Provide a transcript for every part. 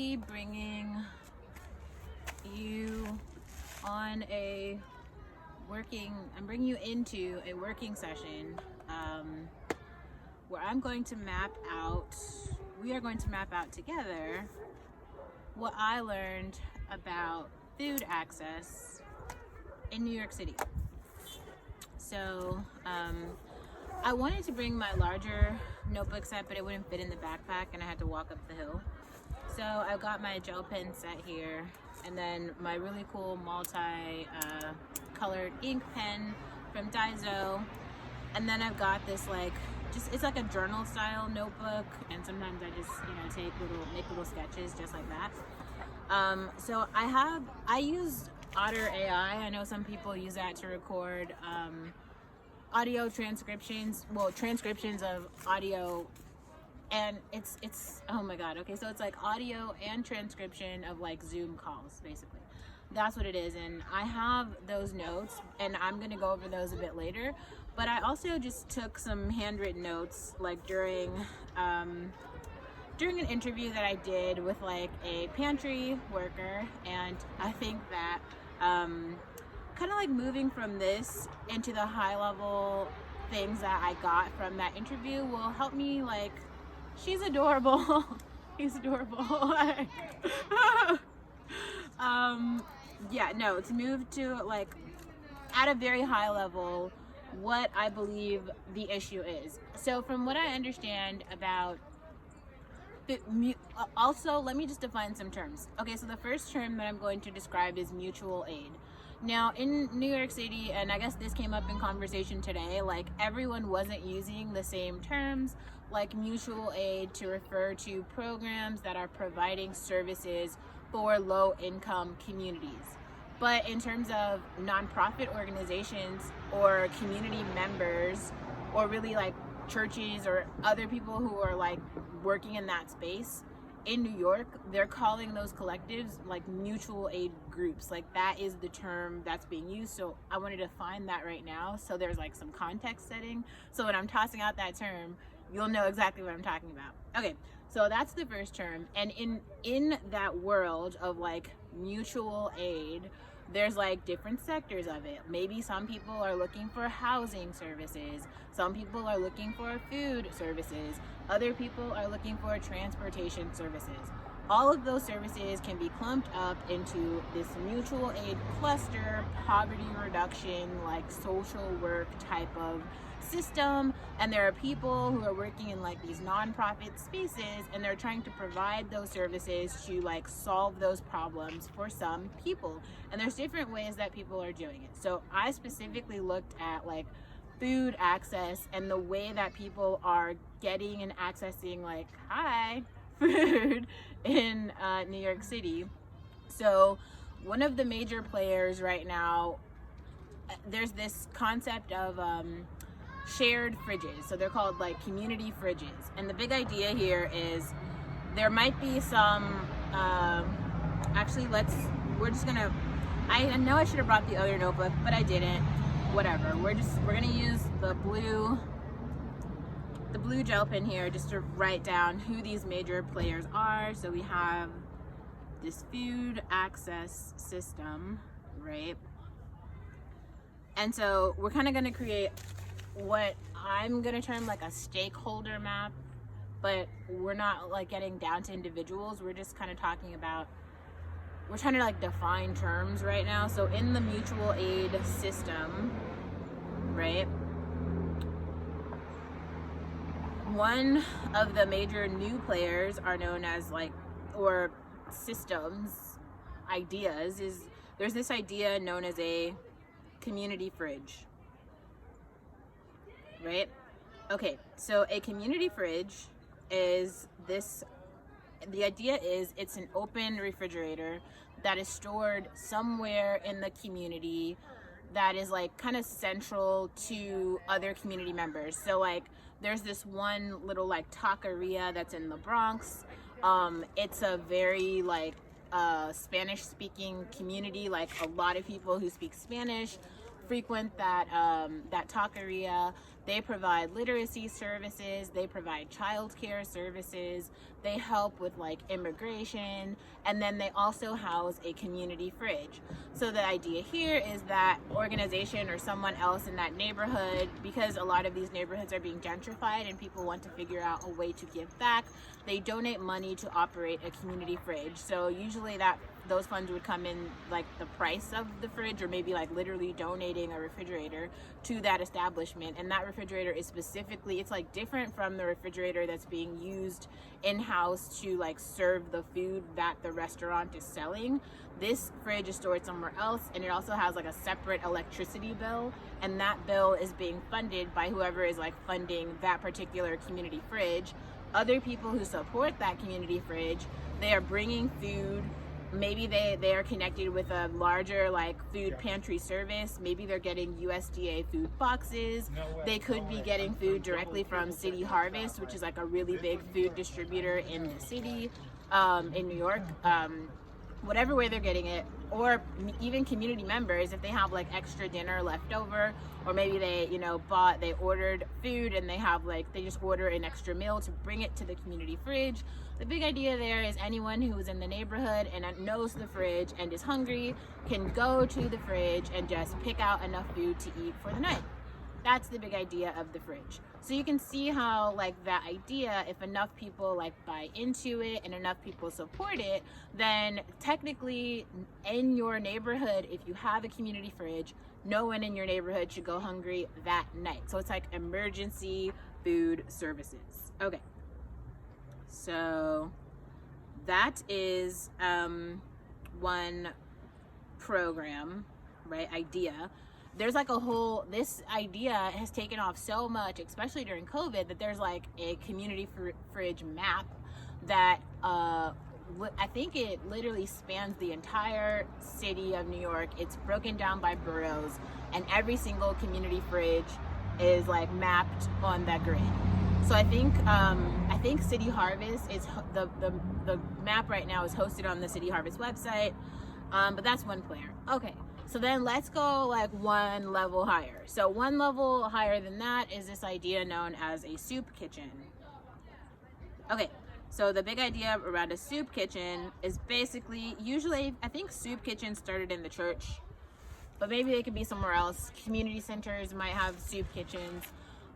Bringing you on I'm bringing you into a working session where we are going to map out together what I learned about food access in New York City. So I wanted to bring my larger notebook set, but it wouldn't fit in the backpack and I had to walk up the hill. So I've got my gel pen set here, and then my really cool multi-colored ink pen from Daiso, and then I've got this it's like a journal style notebook, and sometimes I just make little sketches just like that. So I use Otter AI. I know some people use that to record audio transcriptions, transcriptions of audio. And it's oh my god, okay, so it's like audio and transcription of like Zoom calls, basically. That's what it is. And I have those notes and I'm gonna go over those a bit later, but I also just took some handwritten notes like during an interview that I did with like a pantry worker. And I think that kind of like moving from this into the high level things that I got from that interview will help me she's adorable. He's adorable. To move to at a very high level what I believe the issue is. So from what I understand about also, let me just define some terms. Okay, so the first term that I'm going to describe is mutual aid. Now in New York City, and I guess this came up in conversation today, everyone wasn't using the same terms like mutual aid to refer to programs that are providing services for low-income communities. But in terms of nonprofit organizations or community members, or really churches or other people who are working in that space, in New York, they're calling those collectives mutual aid groups. That is the term that's being used. So I wanted to find that right now, so there's some context setting, so when I'm tossing out that term, you'll know exactly what I'm talking about. Okay, so that's the first term. And in that world of mutual aid, there's different sectors of it. Maybe some people are looking for housing services, some people are looking for food services, other people are looking for transportation services. All of those services can be clumped up into this mutual aid cluster, poverty reduction, social work type of system. And there are people who are working in these nonprofit spaces, and they're trying to provide those services to solve those problems for some people. And there's different ways that people are doing it. So I specifically looked at food access and the way that people are getting and accessing food in New York City. So one of the major players right now, there's this concept of shared fridges. So they're called community fridges. And the big idea here is there might be some, I know I should have brought the other notebook, but I didn't. Whatever, we're gonna use the blue gel pen here just to write down who these major players are. So we have this food access system, right? And so we're kind of gonna create what I'm gonna term a stakeholder map, but we're not getting down to individuals. We're just kind of talking about, we're trying to define terms right now. So in the mutual aid system, right, one of the major new players are known as or systems ideas is there's this idea known as a community fridge, right? Okay, so a community fridge is the idea is it's an open refrigerator that is stored somewhere in the community that is kind of central to other community members. So there's this one little taqueria that's in the Bronx. It's a very Spanish speaking community. A lot of people who speak Spanish frequent that taqueria. They provide literacy services, they provide childcare services, they help with like immigration, and then they also house a community fridge. So the idea here is that organization or someone else in that neighborhood, because a lot of these neighborhoods are being gentrified and people want to figure out a way to give back, they donate money to operate a community fridge. So usually those funds would come in like the price of the fridge, or maybe like literally donating a refrigerator to that establishment. And that refrigerator is specifically, it's like different from the refrigerator that's being used in-house to like serve the food that the restaurant is selling. This fridge is stored somewhere else, and it also has like a separate electricity bill, and that bill is being funded by whoever is like funding that particular community fridge. Other people who support that community fridge, they are bringing food. Maybe they are connected with a larger like food pantry service. Maybe they're getting USDA food boxes. They could be getting food directly from City Harvest, which is like a really big food distributor in the city, in New York. Whatever way they're getting it, or even community members, if they have like extra dinner left over, or maybe they they ordered food and they have like, they just order an extra meal to bring it to the community fridge. The big idea there is anyone who is in the neighborhood and knows the fridge and is hungry can go to the fridge and just pick out enough food to eat for the night. That's the big idea of the fridge. So you can see how like that idea, if enough people like buy into it and enough people support it, then technically in your neighborhood, if you have a community fridge, no one in your neighborhood should go hungry that night. So it's like emergency food services. Okay. So that is one program, right? Idea. There's like this idea has taken off so much, especially during COVID, that there's like a community fridge map that I think it literally spans the entire city of New York. It's broken down by boroughs, and every single community fridge is like mapped on that grid. So I think City Harvest is the map right now is hosted on the City Harvest website, but that's one player. Okay. So then let's go like one level higher. So one level higher than that is this idea known as a soup kitchen. Okay, so the big idea around a soup kitchen is basically, usually I think soup kitchens started in the church, but maybe they could be somewhere else. Community centers might have soup kitchens.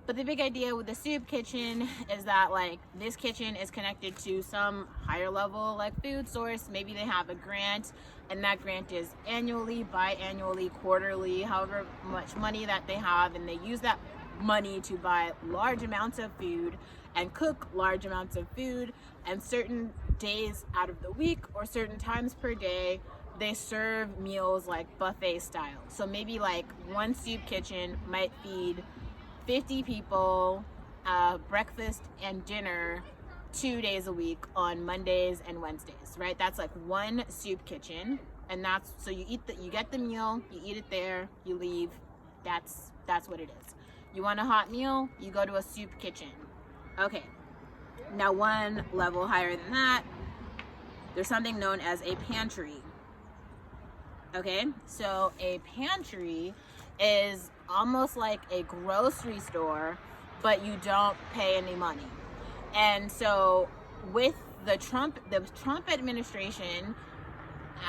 But the big idea with the soup kitchen is that like this kitchen is connected to some higher level like food source. Maybe they have a grant, and that grant is annually, biannually, quarterly, however much money that they have, and they use that money to buy large amounts of food and cook large amounts of food, and certain days out of the week or certain times per day they serve meals like buffet style. So maybe like one soup kitchen might feed 50 people breakfast and dinner 2 days a week on Mondays and Wednesdays, right? That's like one soup kitchen, and that's so you get the meal, you eat it there, you leave. That's what it is. You want a hot meal, you go to a soup kitchen. Okay. Now one level higher than that, there's something known as a pantry. Okay? So a pantry is almost like a grocery store, but you don't pay any money. And so with the Trump administration,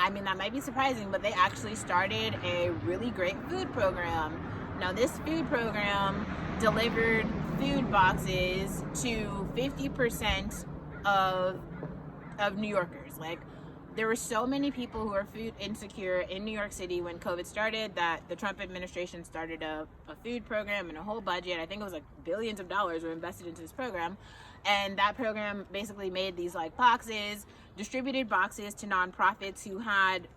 I mean, that might be surprising, but they actually started a really great food program. Now this food program delivered food boxes to 50% of New Yorkers. Like, there were so many people who were food insecure in New York City when COVID started that the Trump administration started a food program and a whole budget. I think it was like billions of dollars were invested into this program. And that program basically made these like boxes, distributed boxes to nonprofits who had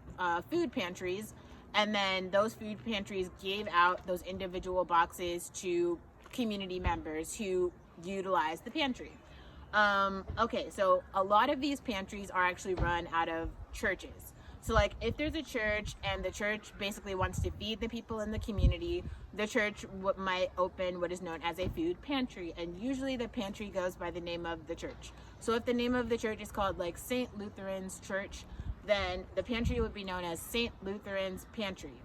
food pantries. And then those food pantries gave out those individual boxes to community members who utilized the pantry. Okay, so a lot of these pantries are actually run out of churches. So like if there's a church and the church basically wants to feed the people in the community, the church might open what is known as a food pantry, and usually the pantry goes by the name of the church. So if the name of the church is called like St. Lutheran's Church, then the pantry would be known as St. Lutheran's Pantry.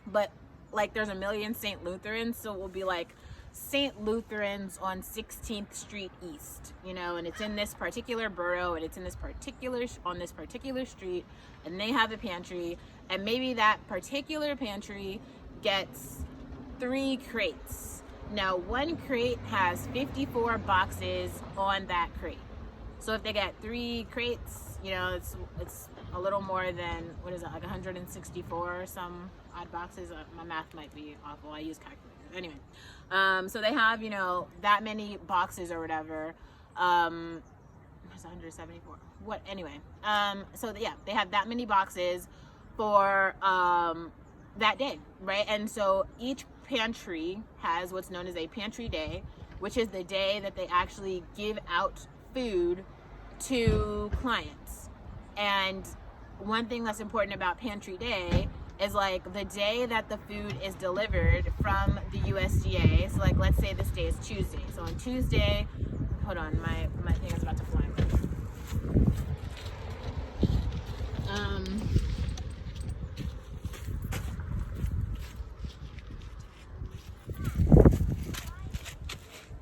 But like there's a million St. Lutherans, so it will be like St. Lutherans on 16th Street East, you know, and it's in this particular borough, and it's in this particular on this particular street, and they have a pantry, and maybe that particular pantry gets 3 crates. Now, one crate has 54 boxes on that crate. So if they get 3 crates, you know, it's a little more than, what is it, like 164 or some odd boxes. My math might be awful. I use calculators. Anyway, so they have, you know, that many boxes or whatever. There's 174. What? Anyway, so yeah, they have that many boxes for that day, right? And so each pantry has what's known as a pantry day, which is the day that they actually give out food to clients. And one thing that's important about pantry day is like the day that the food is delivered from the USDA. So like, let's say this day is Tuesday. So on Tuesday, hold on, my thing is about to fly.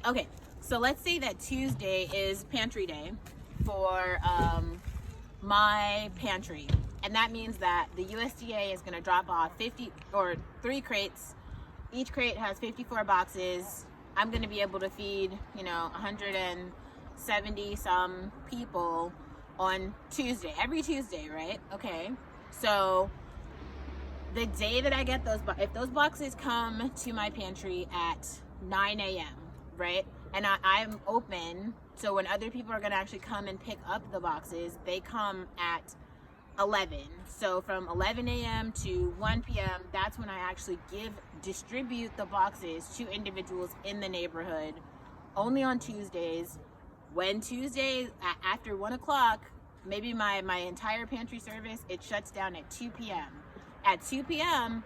Okay, so let's say that Tuesday is pantry day for my pantry. And that means that the USDA is going to drop off 3 crates. Each crate has 54 boxes. I'm going to be able to feed, you know, 170 some people on Tuesday, every Tuesday, right? Okay. So the day that I get if those boxes come to my pantry at 9 a.m., right? And I'm open. So when other people are going to actually come and pick up the boxes, they come at 11. So from 11 a.m. to 1 p.m., that's when I actually distribute the boxes to individuals in the neighborhood, only on Tuesdays. When Tuesdays after 1 o'clock, maybe my entire pantry service, it shuts down at 2 p.m. At 2 p.m.,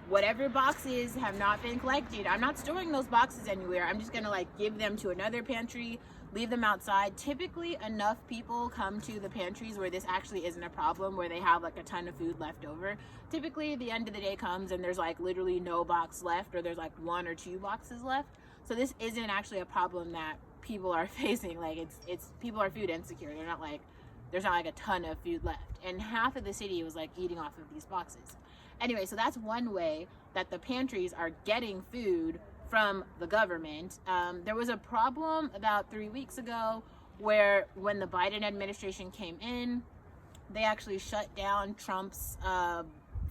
whatever boxes have not been collected, I'm not storing those boxes anywhere. I'm just gonna like give them to another pantry, leave them outside. Typically enough people come to the pantries where this actually isn't a problem, where they have like a ton of food left over. Typically the end of the day comes and there's like literally no box left, or there's like 1 or 2 boxes left. So this isn't actually a problem that people are facing. Like it's people are food insecure. There's not like a ton of food left, and half of the city was like eating off of these boxes. Anyway, so that's one way that the pantries are getting food from the government. There was a problem about 3 weeks ago where when the Biden administration came in, they actually shut down Trump's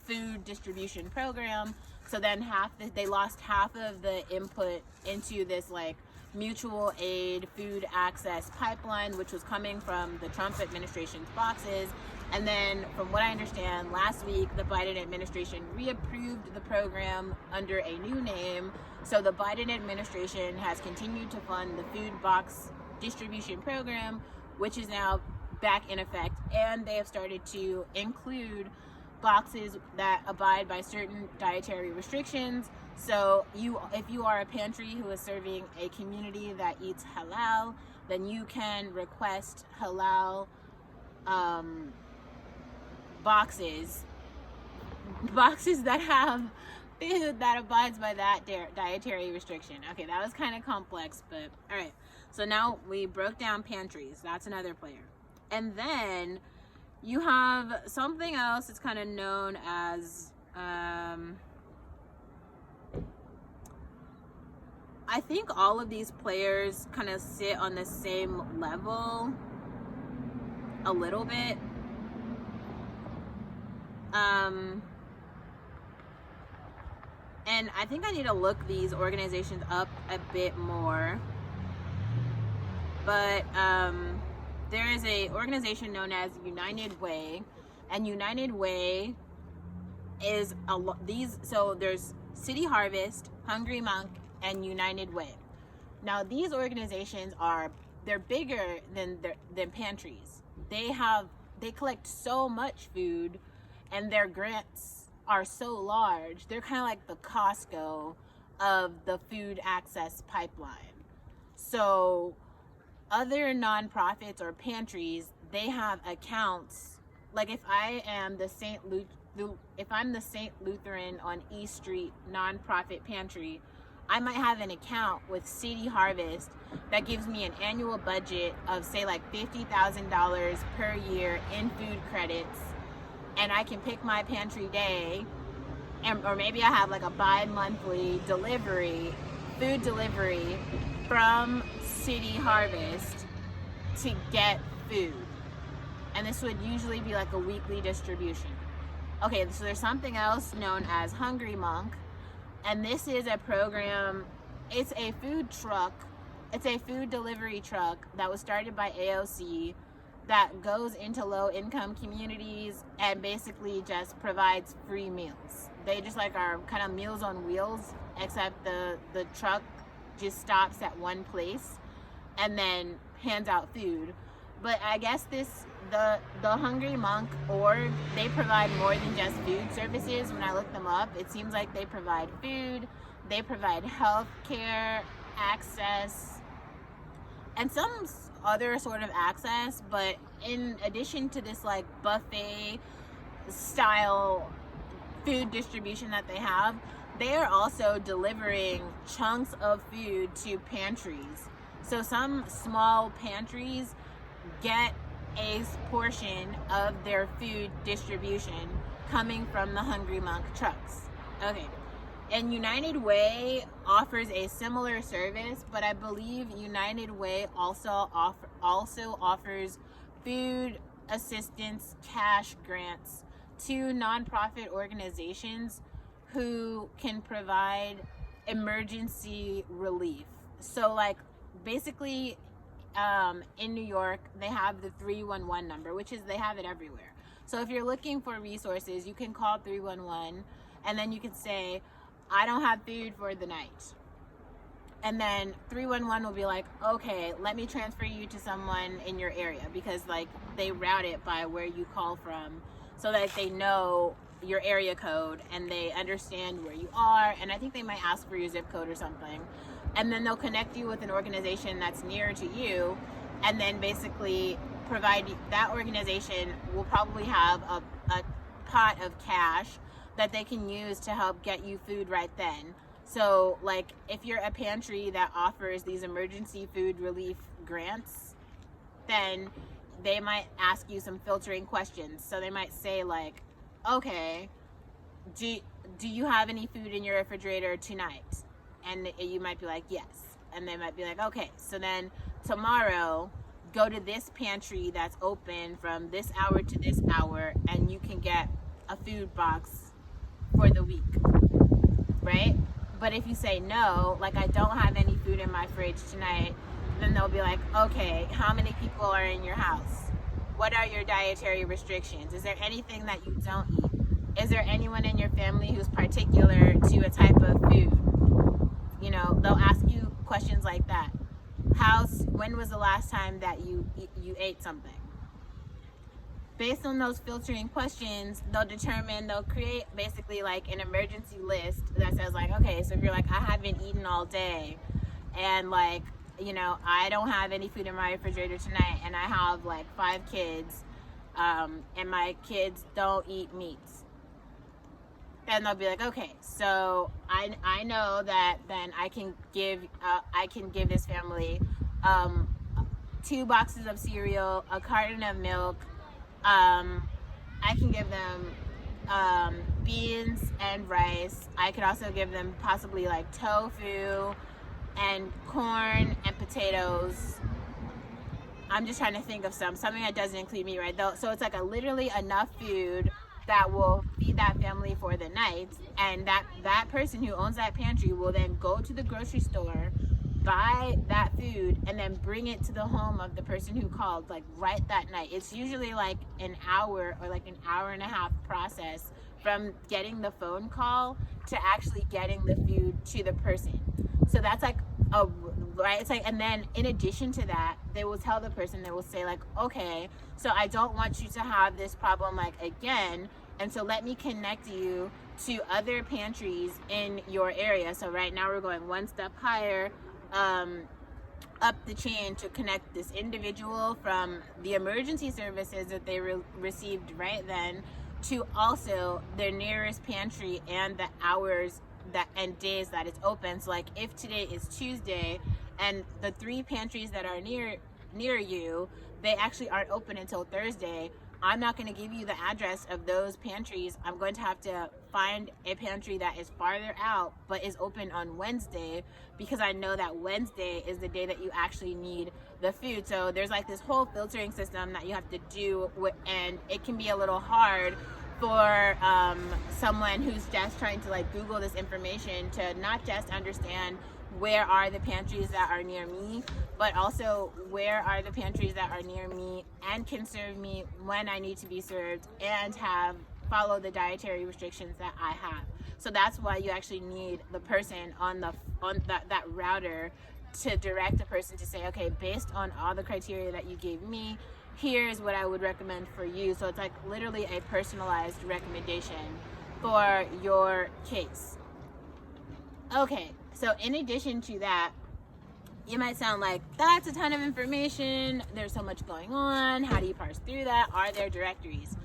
food distribution program. So then they lost half of the input into this like mutual aid food access pipeline, which was coming from the Trump administration's boxes. And then from what I understand, last week the Biden administration reapproved the program under a new name. So the Biden administration has continued to fund the food box distribution program, which is now back in effect, and they have started to include boxes that abide by certain dietary restrictions. So if you are a pantry who is serving a community that eats halal, then you can request halal boxes that have food that abides by that dietary restriction. Okay, that was kind of complex, but all right. So now we broke down pantries. That's another player. And then you have something else that's kind of known as I think all of these players kind of sit on the same level a little bit. And I think I need to look these organizations up a bit more. But there is a organization known as United Way, and United Way is so there's City Harvest, Hungry Monk, and United Way. Now these organizations they're bigger than pantries. They collect so much food, and their grants are so large. They're kind of like the Costco of the food access pipeline. So other nonprofits or pantries, they have accounts. Like if I'm the St. Lutheran on East Street nonprofit pantry, I might have an account with City Harvest that gives me an annual budget of say like $50,000 per year in food credits, and I can pick my pantry day, or maybe I have like a bi-monthly food delivery from City Harvest to get food. And this would usually be like a weekly distribution. Okay, so there's something else known as Hungry Monk, and this is a program. It's a food delivery truck that was started by AOC that goes into low-income communities and basically just provides free meals. They just like are kind of Meals on Wheels, except the truck just stops at one place and then hands out food. But I guess the Hungry Monk org, they provide more than just food services. When I look them up, it seems like they provide food, they provide health care access, and some other sort of access. But in addition to this like buffet style food distribution that they are also delivering chunks of food to pantries. So some small pantries get a portion of their food distribution coming from the Hungry Monk trucks. Okay. And United Way offers a similar service, but I believe United Way also offers food assistance cash grants to nonprofit organizations who can provide emergency relief. So like basically in New York, they have the 311 number, which is, they have it everywhere. So if you're looking for resources, you can call 311 and then you can say, I don't have food for the night. And then 311 will be like, okay, let me transfer you to someone in your area, because like they route it by where you call from so that they know your area code and they understand where you are. And I think they might ask for your zip code or something. And then they'll connect you with an organization that's near to you, and then basically provide you, that organization will probably have a pot of cash that they can use to help get you food right then. So like if you're a pantry that offers these emergency food relief grants, then they might ask you some filtering questions. So they might say like, okay, do you have any food in your refrigerator tonight? And you might be like, yes. And they might be like, okay, so then tomorrow, go to this pantry that's open from this hour to this hour, and you can get a food box for the week, right? But if you say no, like I don't have any food in my fridge tonight, then they'll be like, okay, how many people are in your house? What are your dietary restrictions? Is there anything that you don't eat? Is there anyone in your family who's particular to a type of food? You know, they'll ask you questions like that. When was the last time that you ate something? Based on those filtering questions, they'll create basically like an emergency list that says like, okay, so if you're like, I haven't eaten all day, and like, you know, I don't have any food in my refrigerator tonight, and I have like 5 kids, and my kids don't eat meats. And they'll be like, okay, so I know that then I can give this family 2 boxes of cereal, a carton of milk. I can give them beans and rice. I could also give them possibly like tofu and corn and potatoes. I'm just trying to think of something that doesn't include meat, right? So it's like literally enough food that will feed that family for the night, and that person who owns that pantry will then go to the grocery store, buy that food, and then bring it to the home of the person who called like right that night. It's usually like an hour or like an hour and a half process from getting the phone call to actually getting the food to the person. So that's like right, it's like, and then in addition to that, they will tell the person, they will say like, okay, so I don't want you to have this problem like again, and so let me connect you to other pantries in your area. So right now we're going one step higher up the chain to connect this individual from the emergency services that they received right then to also their nearest pantry and the hours that and days that it's open. So like if today is Tuesday and the 3 pantries that are near you, they actually aren't open until Thursday, I'm not going to give you the address of those pantries. I'm going to have to find a pantry that is farther out but is open on Wednesday, because I know that Wednesday is the day that you actually need the food. So there's like this whole filtering system that you have to do, and it can be a little hard for someone who's just trying to like Google this information to not just understand where are the pantries that are near me, but also where are the pantries that are near me and can serve me when I need to be served and follow the dietary restrictions that I have. So that's why you actually need the person on that router to direct a person to say, okay, based on all the criteria that you gave me, here's what I would recommend for you. So it's like literally a personalized recommendation for your case. Okay, so in addition to that, you might sound like, that's a ton of information, there's so much going on, how do you parse through that? Are there directories?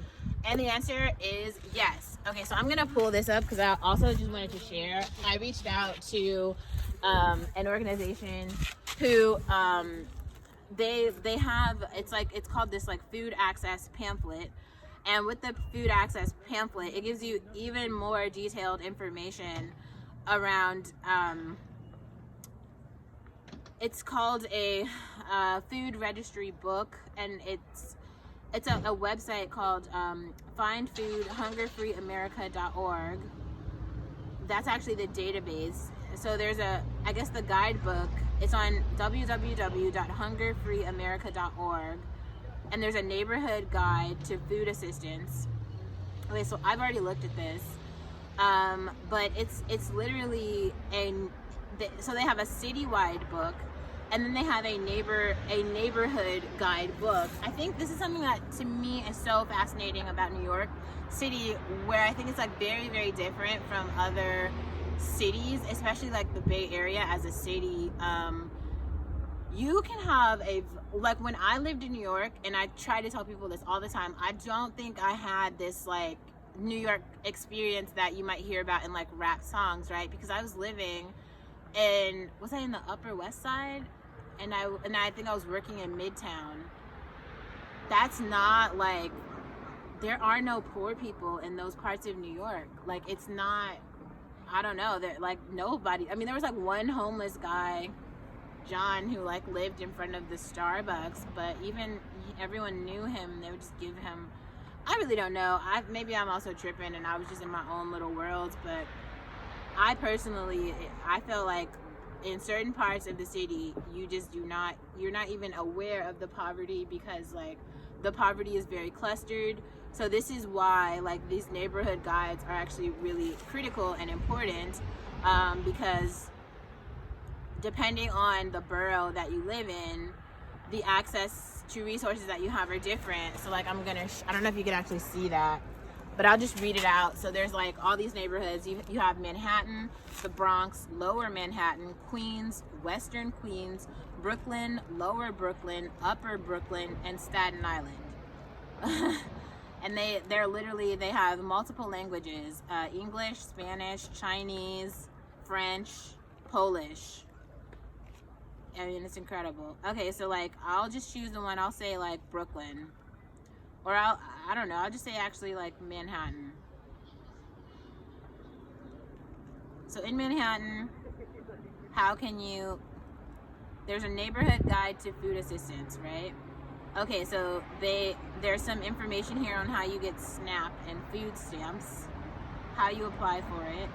And the answer is yes. Okay, so I'm gonna pull this up because I also just wanted to share. I reached out to an organization who they have, it's called this like food access pamphlet. And with the food access pamphlet, it gives you even more detailed information around it's called a food registry book, and it's a website called findfoodhungerfreeamerica.org. That's actually the database. So there's I guess the guidebook, it's on www.hungerfreeamerica.org, and there's a neighborhood guide to food assistance. Okay, so I've already looked at this, but it's literally so they have a citywide book, and then they have a neighborhood guide book. I think this is something that to me is so fascinating about New York City, where I think it's like very, very different from other cities, especially like the Bay Area as a city. You can have like when I lived in New York, and I try to tell people this all the time, I don't think I had this like New York experience that you might hear about in like rap songs, right? Because I was living was I in the Upper West Side? And I think I was working in Midtown. That's not like, there are no poor people in those parts of New York. Like, it's not, I don't know, that like nobody, I mean, there was like one homeless guy, John, who like lived in front of the Starbucks, but even everyone knew him. They would just give him, I really don't know. Maybe I'm also tripping and I was just in my own little world, but I personally, I feel like in certain parts of the city, you're not even aware of the poverty, because like the poverty is very clustered. So this is why like these neighborhood guides are actually really critical and important, because depending on the borough that you live in, the access to resources that you have are different. So like I don't know if you can actually see that, but I'll just read it out. So there's like all these neighborhoods. You have Manhattan, the Bronx, Lower Manhattan, Queens, Western Queens, Brooklyn, Lower Brooklyn, Upper Brooklyn, and Staten Island. And they have multiple languages, English, Spanish, Chinese, French, Polish. I mean, it's incredible. Okay, so like I'll just choose the one, I'll say like Brooklyn. Or I don't know, I'll just say actually like Manhattan. So in Manhattan, there's a neighborhood guide to food assistance, right? Okay, so there's some information here on how you get SNAP and food stamps, how you apply for it.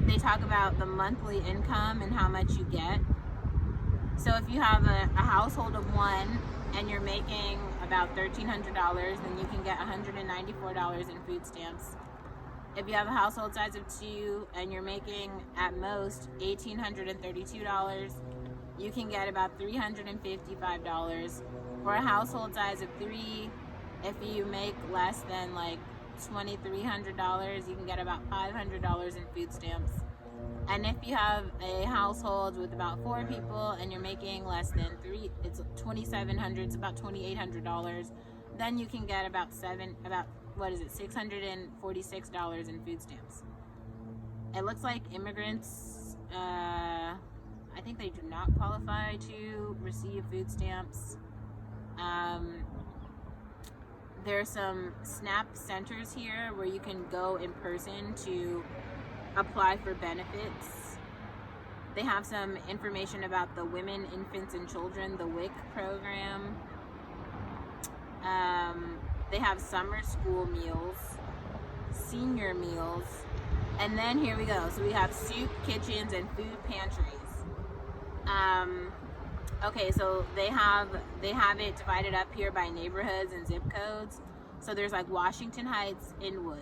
They talk about the monthly income and how much you get. So if you have a household of one and you're making about $1,300, then you can get $194 in food stamps. If you have a household size of 2 and you're making at most $1,832, you can get about $355. For a household size of 3, if you make less than like $2,300, you can get about $500 in food stamps. And if you have a household with about 4 people and you're making less than 3, it's $2,700, it's about $2,800, then you can get about $646 in food stamps. It looks like immigrants, I think they do not qualify to receive food stamps. There's some SNAP centers here where you can go in person to apply for benefits. They have some information about the Women, Infants, and Children, the WIC program. They have summer school meals, senior meals, and then here we go. So we have soup kitchens and food pantries. Okay, so they have it divided up here by neighborhoods and zip codes. So there's like Washington Heights, Inwood,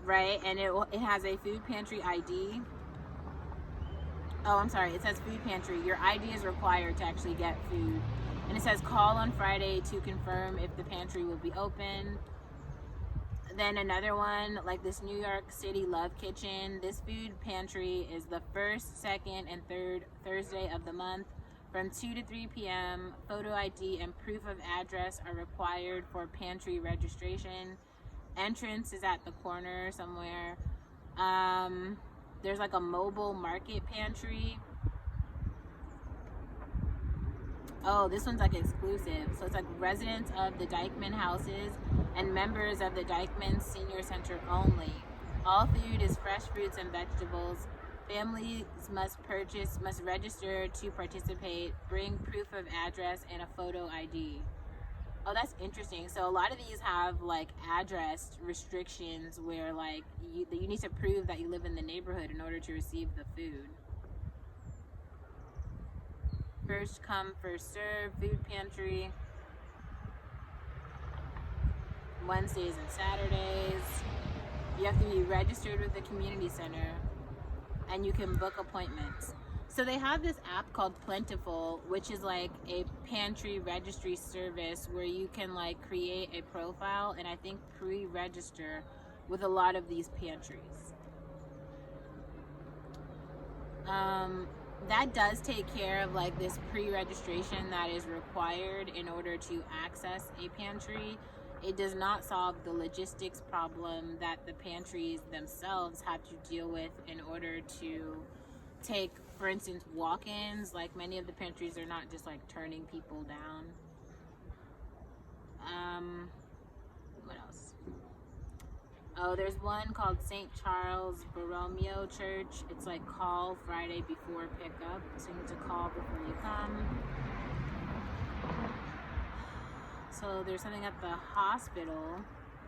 right? And it has a food pantry ID. Oh, I'm sorry. It says food pantry. Your ID is required to actually get food. And it says call on Friday to confirm if the pantry will be open. Then another one, like this New York City Love Kitchen. This food pantry is the first, second, and third Thursday of the month from 2 to 3 p.m. Photo ID and proof of address are required for pantry registration. Entrance is at the corner somewhere. There's like a mobile market pantry. Oh, this one's like exclusive. So it's like residents of the Dyckman houses and members of the Dyckman Senior Center only. All food is fresh fruits and vegetables. Families must register to participate, bring proof of address and a photo ID. Oh, that's interesting. So a lot of these have like address restrictions where like you need to prove that you live in the neighborhood in order to receive the food. First come, first serve food pantry. Wednesdays and Saturdays. You have to be registered with the community center and you can book appointments. So they have this app called Plentiful, which is like a pantry registry service where you can like create a profile and I think pre-register with a lot of these pantries. That does take care of like this pre-registration that is required in order to access a pantry. It does not solve the logistics problem that the pantries themselves have to deal with in order to take, for instance, walk-ins. Like many of the pantries are not just like turning people down. What else? Oh, there's one called St. Charles Borromeo Church. It's like call Friday before pickup. So you need to call before you come. So there's something at the hospital.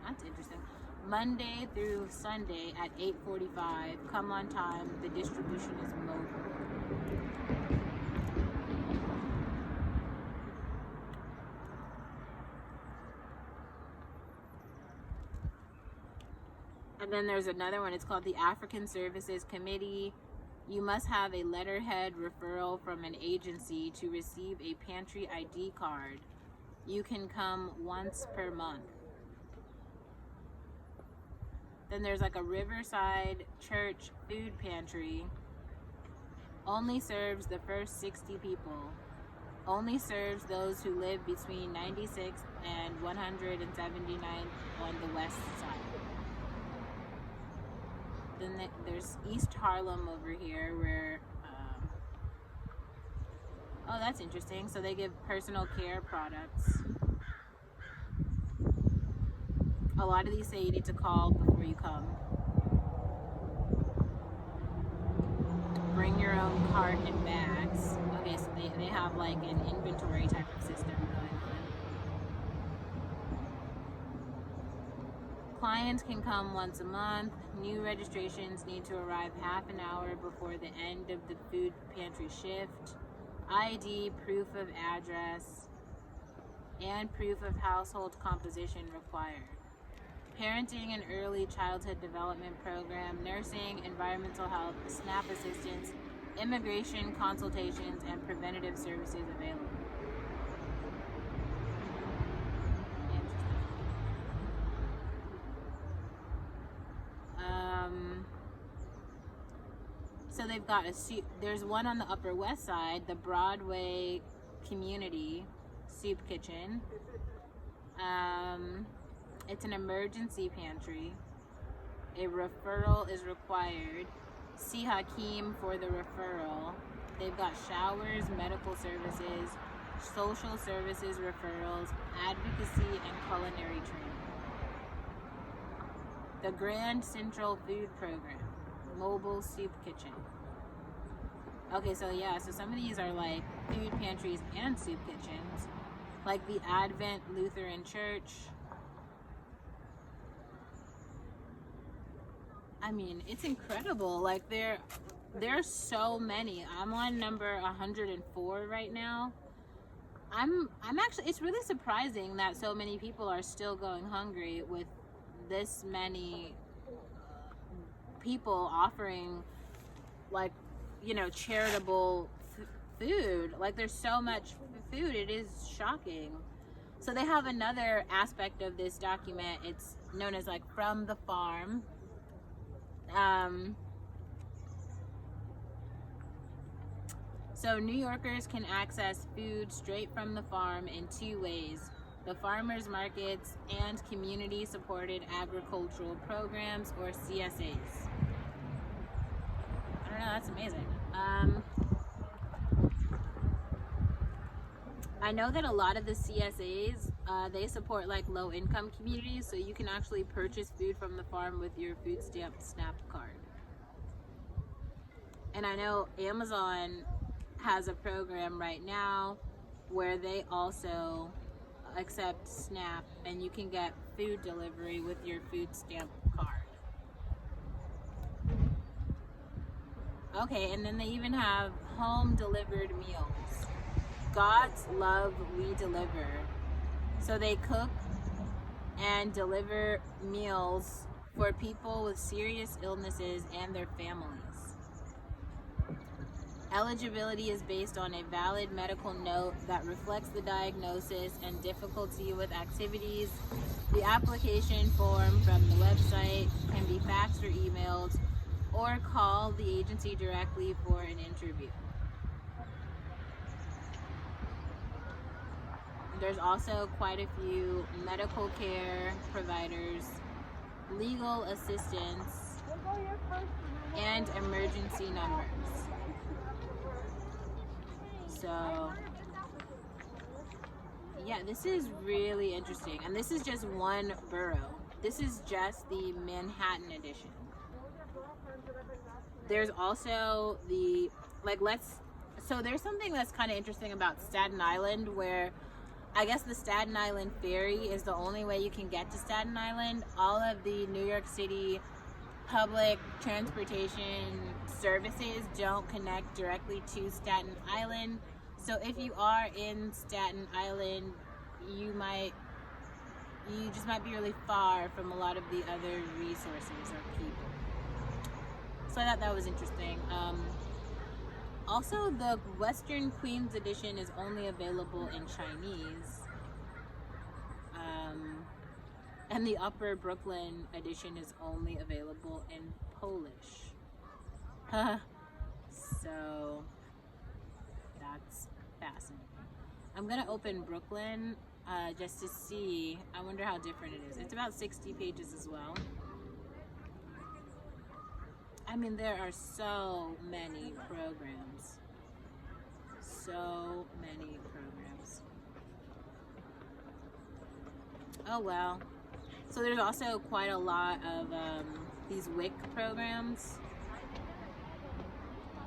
That's interesting. Monday through Sunday at 8:45. Come on time. The distribution is mobile. And then there's another one. It's called the African Services Committee. You must have a letterhead referral from an agency to receive a pantry ID card. You can come once per month. Then there's like a Riverside Church food pantry. Only serves the first 60 people. Only serves those who live between 96th and 179th on the west side. Then there's East Harlem over here where, oh, that's interesting. So they give personal care products. A lot of these say you need to call before you come. Bring your own cart and bags. Okay, so they have like an inventory type of system going on. Clients can come once a month. New registrations need to arrive half an hour before the end of the food pantry shift. ID, proof of address, and proof of household composition required. Parenting and early childhood development program, nursing, environmental health, SNAP assistance, immigration consultations, and preventative services available. So they've got there's one on the Upper West Side, the Broadway Community Soup Kitchen. It's an emergency pantry. A referral is required. See Hakeem for the referral. They've got showers, medical services, social services referrals, advocacy, and culinary training. The Grand Central Food Program, mobile soup kitchen. Okay, so yeah, so some of these are like food pantries and soup kitchens, like the Advent Lutheran Church. I mean, it's incredible. Like there's so many. I'm on number 104 right now. I'm actually, it's really surprising that so many people are still going hungry with this many people offering, like, you know, charitable food. Like, there's so much food, it is shocking. So they have another aspect of this document. It's known as like From the Farm. So New Yorkers can access food straight from the farm in two ways: the farmers markets and community supported agricultural programs, or CSAs. I don't know, that's amazing. I know that a lot of the CSAs, they support like low income communities, so you can actually purchase food from the farm with your food stamp SNAP card. And I know Amazon has a program right now where they also accept SNAP, and you can get food delivery with your food stamp card. Okay, and then they even have home delivered meals. God's love we deliver. So they cook and deliver meals for people with serious illnesses and their families. Eligibility is based on a valid medical note that reflects the diagnosis and difficulty with activities. The application form from the website can be faxed or emailed, or call the agency directly for an interview. There's also quite a few medical care providers, legal assistance, and emergency numbers. So, yeah, this is really interesting. And this is just one borough. This is just the Manhattan edition. There's also the, so there's something that's kind of interesting about Staten Island, where I guess the Staten Island ferry is the only way you can get to Staten Island. All of the New York City public transportation services don't connect directly to Staten Island. So if you are in Staten Island, you just might be really far from a lot of the other resources or people. So I thought that was interesting. Also, the Western Queens edition is only available in Chinese. And the Upper Brooklyn edition is only available in Polish. So that's fascinating. I'm gonna open Brooklyn just to see. I wonder how different it is. It's about 60 pages as well. I mean, there are so many programs. So many programs. Oh well. So there's also quite a lot of these WIC programs.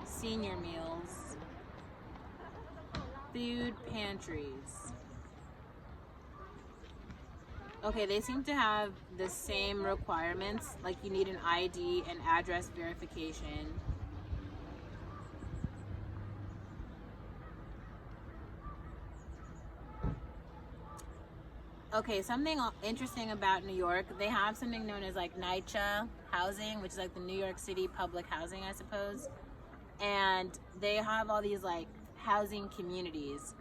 Senior meals. Food pantries. Okay, they seem to have the same requirements, like you need an ID and address verification. Okay, something interesting about New York, they have something known as like NYCHA housing, which is like the New York City public housing, I suppose. And they have all these like housing communities.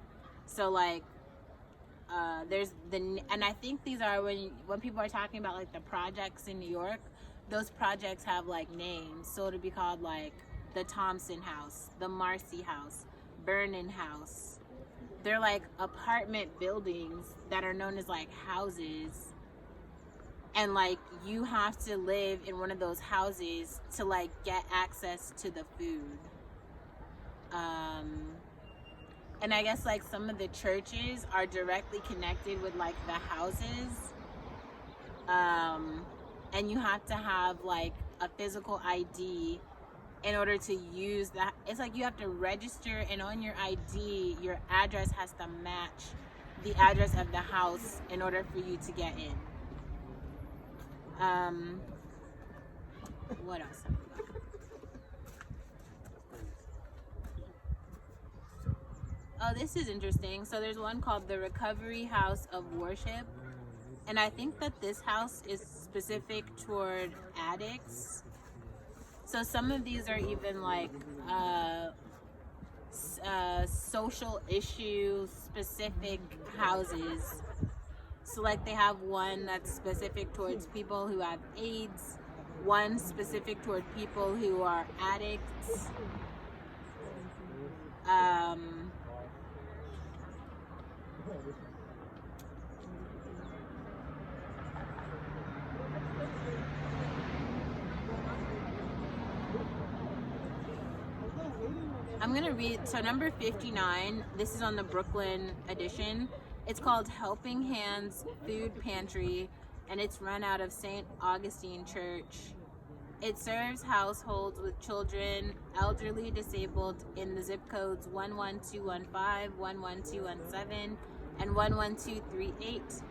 So like, there's and I think these are when people are talking about like the projects in New York, those projects have like names. So it'll be called like the Thompson House, the Marcy House, Vernon House, they're like apartment buildings that are known as like houses, and like you have to live in one of those houses to like get access to the food. And I guess like some of the churches are directly connected with like the houses, and you have to have like a physical ID in order to use that. It's like you have to register, and on your ID your address has to match the address of the house in order for you to get in. What else have we got? Oh, this is interesting. So there's one called the Recovery House of Worship, and I think that this house is specific toward addicts. So some of these are even like social issue specific houses. So like they have one that's specific towards people who have AIDS, one specific toward people who are addicts. I'm gonna read, so number 59, this is on the Brooklyn edition. It's called Helping Hands Food Pantry, and it's run out of St. Augustine Church. It serves households with children, elderly, disabled in the zip codes 11215, 11217, and 11238.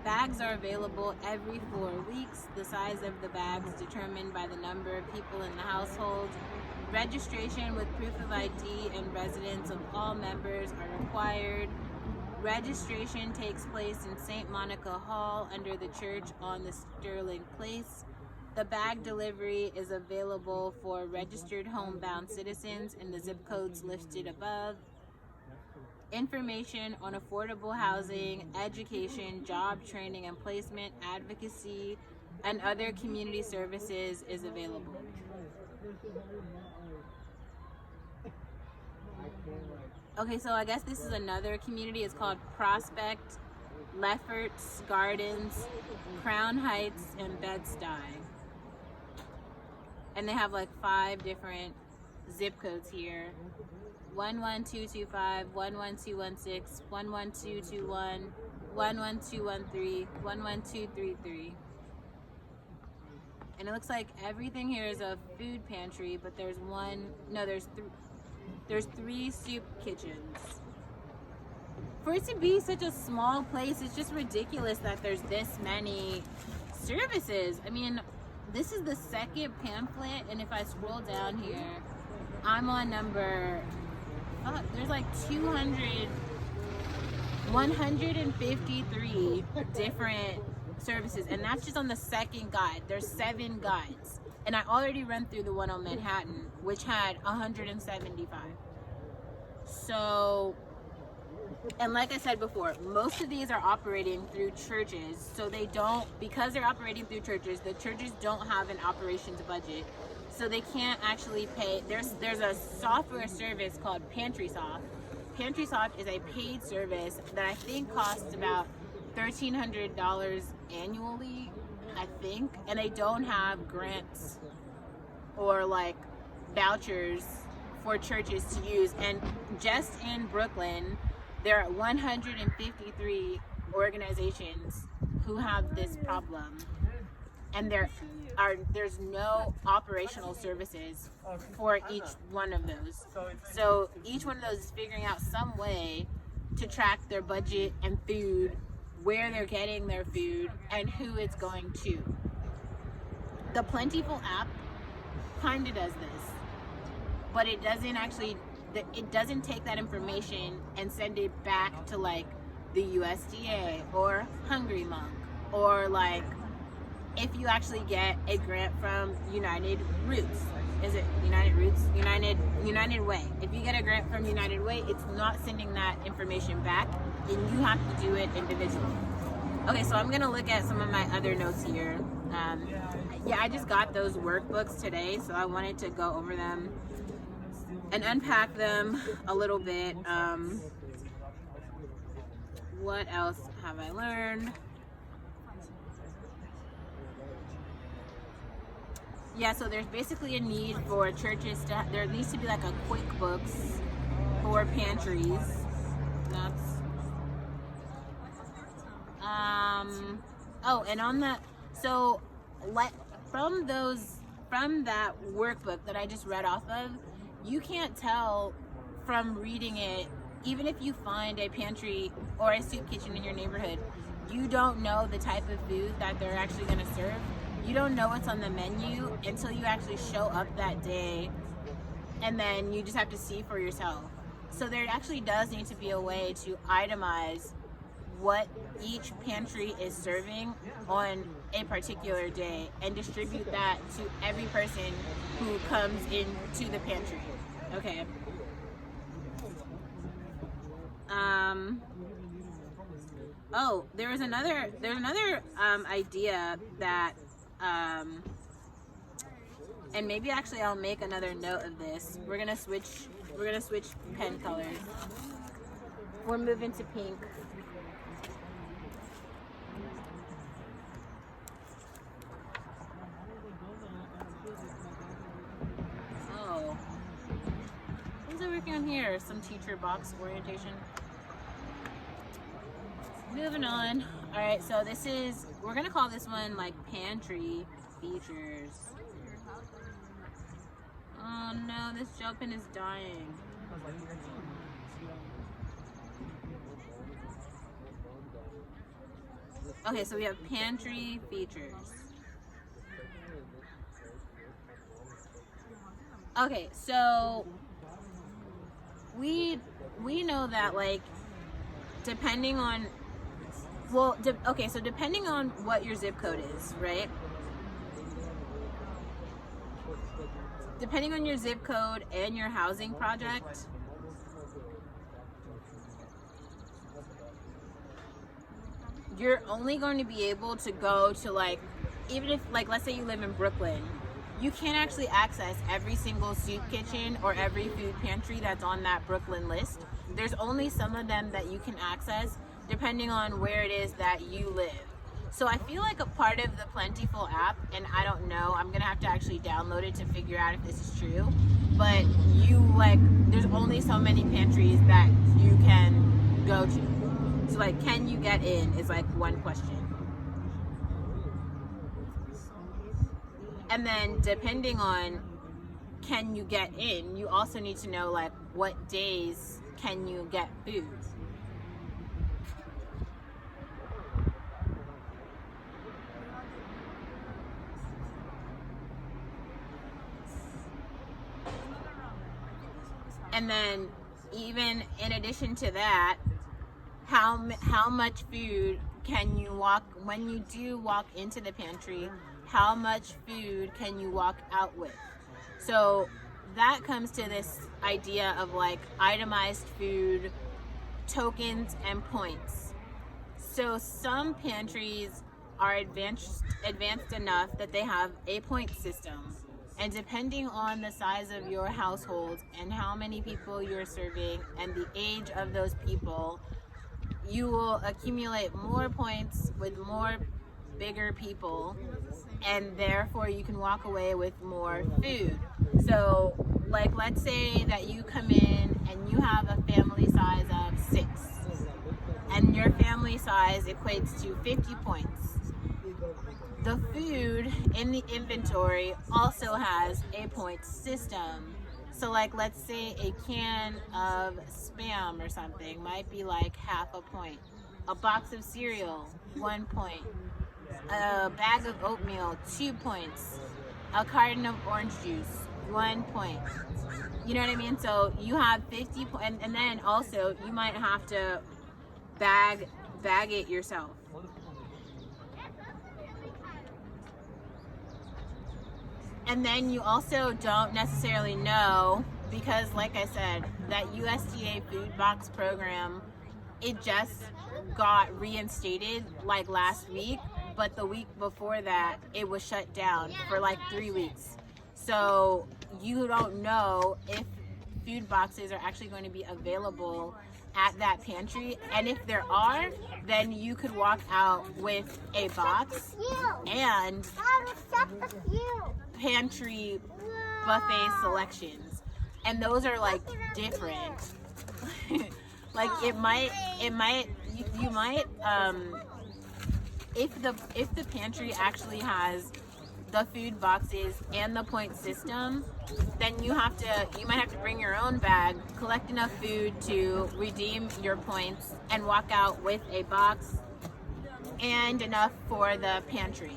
Bags are available every 4 weeks. The size of the bags determined by the number of people in the household. Registration with proof of ID and residence of all members are required. Registration takes place in St. Monica Hall under the church on the Sterling Place. The bag delivery is available for registered homebound citizens in the zip codes listed above. Information on affordable housing, education, job training and placement, advocacy, and other community services is available. Okay, so I guess this is another community. It's called Prospect, Lefferts Gardens, Crown Heights, and Bed-Stuy. And they have like 5 different zip codes here. 11225, 11216, 11221, 11213, 11233. And it looks like everything here is a food pantry, but there's 3 soup kitchens. For it to be such a small place, it's just ridiculous that there's this many services. I mean, this is the second pamphlet, and if I scroll down here, I'm on number, there's like 153 different services, and that's just on the second guide. There's 7 guides, and I already ran through the one on Manhattan, which had 175. So, and like I said before, most of these are operating through churches, so they don't, because they're operating through churches, the churches don't have an operations budget, so they can't actually pay. There's a software service called PantrySoft. PantrySoft is a paid service that I think costs about $1,300 annually, I think, and they don't have grants or like vouchers for churches to use. And just in Brooklyn, there are 153 organizations who have this problem, and there's no operational services for each one of those. So each one of those is figuring out some way to track their budget and food, where they're getting their food, and who it's going to. The Plentiful app kind of does this, but it doesn't actually, it doesn't take that information and send it back to like the USDA or Hungry Monk, or like if you actually get a grant from United Roots. Is it United Roots? United Way. If you get a grant from United Way, it's not sending that information back, and you have to do it individually. Okay, so I'm gonna look at some of my other notes here. Yeah, I just got those workbooks today, so I wanted to go over them and unpack them a little bit. what else have I learned? Yeah, so there's basically a need for churches to, there needs to be like a QuickBooks for pantries. That's, oh, and on the, so let, from that workbook that I just read off of, you can't tell from reading it, even if you find a pantry or a soup kitchen in your neighborhood, you don't know the type of food that they're actually going to serve. You don't know what's on the menu until you actually show up that day, and then you just have to see for yourself. So there actually does need to be a way to itemize what each pantry is serving on a particular day and distribute that to every person who comes into the pantry. Okay. Oh, there's another idea that, and maybe actually I'll make another note of this. We're gonna switch pen colors. We're moving to pink. Oh, what was I working on here? Some teacher box orientation. Moving on. All right, so this is, we're gonna call this one like pantry features. Oh no, this gel pen is dying. Okay, so we have pantry features. Okay, so we know that, like, depending on, well, okay, so depending on what your zip code is, right? Depending on your zip code and your housing project, you're only going to be able to go to, like, even if, like, let's say you live in Brooklyn, you can't actually access every single soup kitchen or every food pantry that's on that Brooklyn list. There's only some of them that you can access depending on where it is that you live. So I feel like a part of the Plentiful app, and I don't know, I'm gonna have to actually download it to figure out if this is true, but you, like, there's only so many pantries that you can go to. So, like, can you get in is like one question. And then depending on can you get in, you also need to know, like, what days can you get food. And then even in addition to that, how much food can you walk, when you do walk into the pantry, how much food can you walk out with? So that comes to this idea of, like, itemized food, tokens, and points. So some pantries are advanced enough that they have a point system. And depending on the size of your household and how many people you're serving and the age of those people, you will accumulate more points with more bigger people, and therefore you can walk away with more food. So, like, let's say that you come in and you have a family size of 6, and your family size equates to 50 points. The food in the inventory also has a point system. So, like, let's say a can of Spam or something might be like half a point. A box of cereal, 1 point. A bag of oatmeal, 2 points. A carton of orange juice, 1 point. You know what I mean? So you have 50 points, and then also you might have to bag it yourself. And then you also don't necessarily know, because, like I said, that USDA food box program, it just got reinstated like last week, but the week before that it was shut down for like 3 weeks. So you don't know if food boxes are actually going to be available at that pantry, and if there are, then you could walk out with a box and pantry buffet selections, and those are like different. Like you might if the pantry actually has the food boxes and the point system, then you might have to bring your own bag, collect enough food to redeem your points, and walk out with a box and enough for the pantry.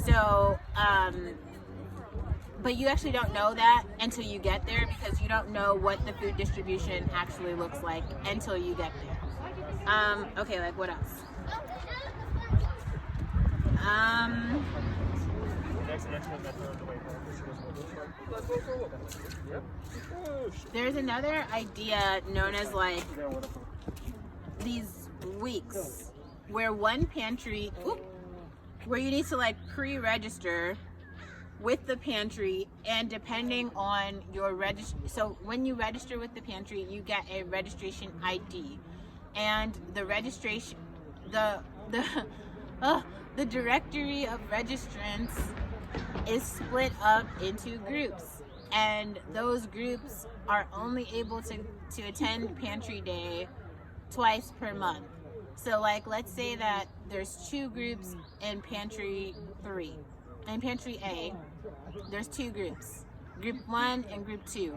So but you actually don't know that until you get there, because you don't know what the food distribution actually looks like until you get there. Okay, like what else? There's another idea known as like these weeks where one pantry, where you need to like pre-register with the pantry, and depending on your so when you register with the pantry, you get a registration ID, and the registration, the directory of registrants is split up into groups, and those groups are only able to attend pantry day twice per month. So like, let's say that there's 2 groups in pantry 3. In pantry A, there's 2 groups, group 1 and group 2.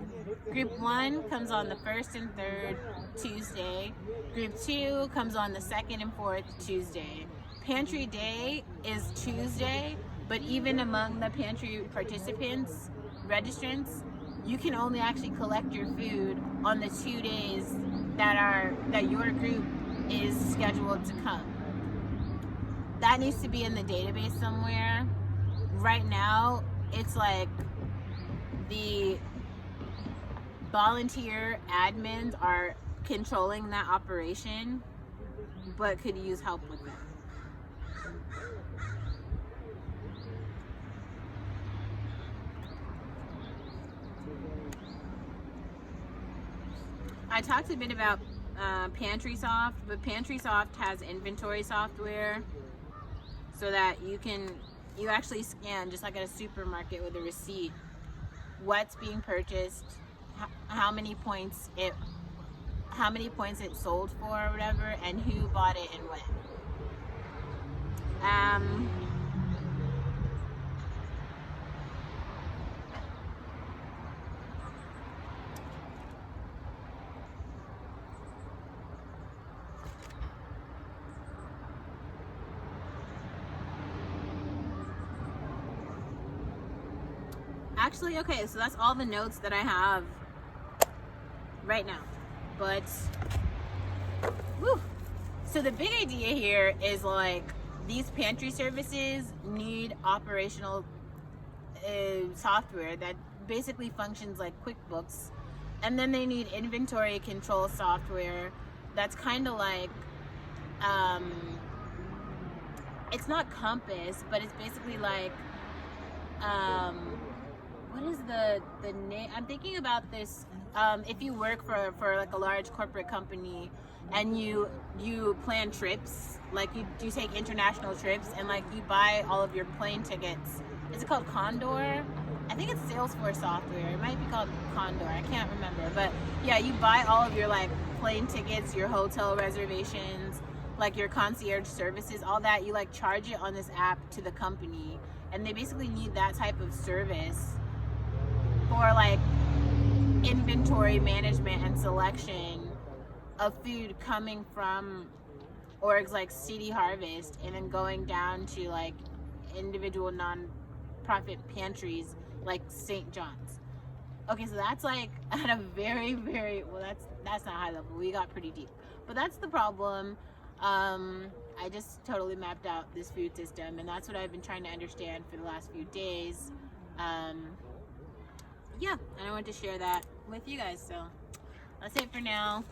Group 1 comes on the 1st and 3rd Tuesday. Group 2 comes on the 2nd and 4th Tuesday. Pantry day is Tuesday, but even among the pantry participants, registrants, you can only actually collect your food on the 2 days that your group is scheduled to come. That needs to be in the database somewhere. Right now, it's like the volunteer admins are controlling that operation, but could use help with that. I talked a bit about PantrySoft, but PantrySoft has inventory software so that you actually scan, just like at a supermarket with a receipt, what's being purchased, how many points it sold for or whatever, and who bought it and when. Actually, okay, so that's all the notes that I have right now. But, so the big idea here is like, these pantry services need operational software that basically functions like QuickBooks, and then they need inventory control software that's kind of like, it's not Compass, but it's basically like, what is the name? I'm thinking about this. If you work for like a large corporate company and you plan trips, like you take international trips, and like you buy all of your plane tickets. Is it called Condor? I think it's Salesforce software. It might be called Condor. I can't remember. But yeah, you buy all of your like plane tickets, your hotel reservations, like your concierge services, all that. You like charge it on this app to the company, and they basically need that type of service for like inventory management and selection of food coming from orgs like City Harvest, and then going down to like individual non-profit pantries like St. John's. Okay, so that's like at a very, very, well, that's not high level. We got pretty deep, but that's the problem. I just totally mapped out this food system, and that's what I've been trying to understand for the last few days. Yeah, and I wanted to share that with you guys. So that's it for now.